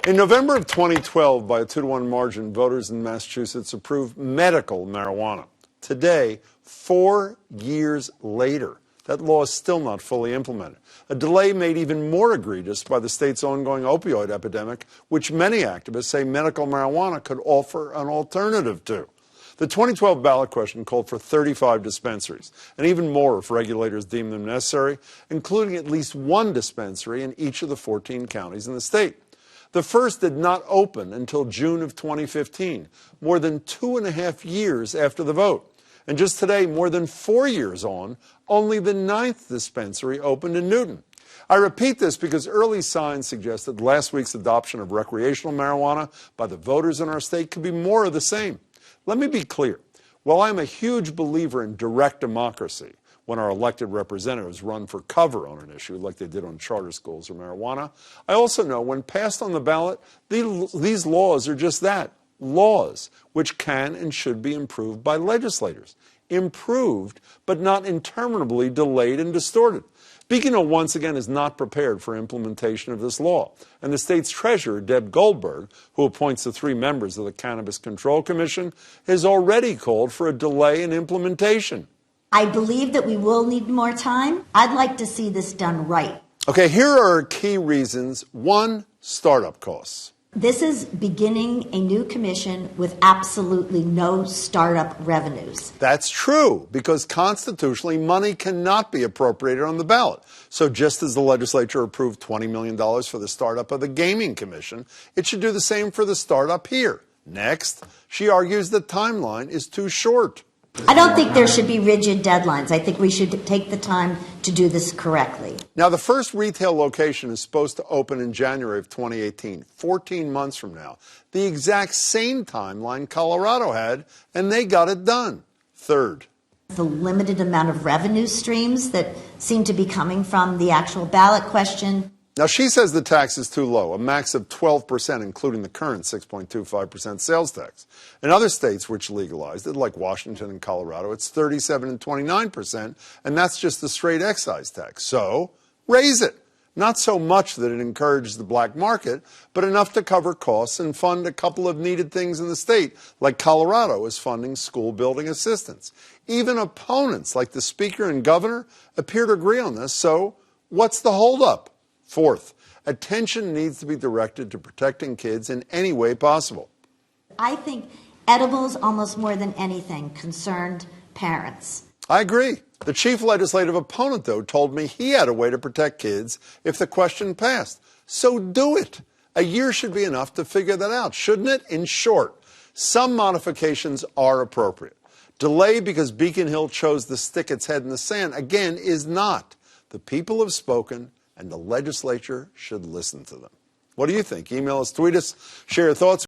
In November of 2012, by a 2-to-1 margin, voters in Massachusetts approved medical marijuana. Today, 4 years later, that law is still not fully implemented. A delay made even more egregious by the state's ongoing opioid epidemic, which many activists say medical marijuana could offer an alternative to. The 2012 ballot question called for 35 dispensaries, and even more if regulators deem them necessary, including at least one dispensary in each of the 14 counties in the state. The first did not open until June of 2015, more than 2.5 years after the vote. And just today, more than 4 years on, only the 9th dispensary opened in Newton. I repeat this because early signs suggest that last week's adoption of recreational marijuana by the voters in our state could be more of the same. Let me be clear. While I'm a huge believer in direct democracy, when our elected representatives run for cover on an issue like they did on charter schools or marijuana, I also know when passed on the ballot, these laws are just that, laws, which can and should be improved by legislators. Improved, but not interminably delayed and distorted. Beacon Hill once again is not prepared for implementation of this law, and the state's treasurer, Deb Goldberg, who appoints the 3 members of the Cannabis Control Commission, has already called for a delay in implementation. I believe that we will need more time. I'd like to see this done right. Okay, here are key reasons. 1, startup costs. This is beginning a new commission with absolutely no startup revenues. That's true, because constitutionally, money cannot be appropriated on the ballot. So just as the legislature approved $20 million for the startup of the Gaming Commission, it should do the same for the startup here. Next, she argues the timeline is too short. I don't think there should be rigid deadlines. I think we should take the time to do this correctly. Now, the first retail location is supposed to open in January of 2018, 14 months from now. The exact same timeline Colorado had, and they got it done. Third, the limited amount of revenue streams that seem to be coming from the actual ballot question. Now, she says the tax is too low, a max of 12%, including the current 6.25% sales tax. In other states which legalized it, like Washington and Colorado, it's 37 and 29%, and that's just the straight excise tax. So, raise it. Not so much that it encourages the black market, but enough to cover costs and fund a couple of needed things in the state, like Colorado is funding school building assistance. Even opponents, like the Speaker and Governor, appear to agree on this, so what's the holdup? Fourth, attention needs to be directed to protecting kids in any way possible. I think edibles, almost more than anything, concerned parents. I agree. The chief legislative opponent, though, told me he had a way to protect kids if the question passed. So do it. A year should be enough to figure that out, shouldn't it? In short, some modifications are appropriate. Delay because Beacon Hill chose to stick its head in the sand, again, is not. The people have spoken, and the legislature should listen to them. What do you think? Email us, tweet us, share your thoughts.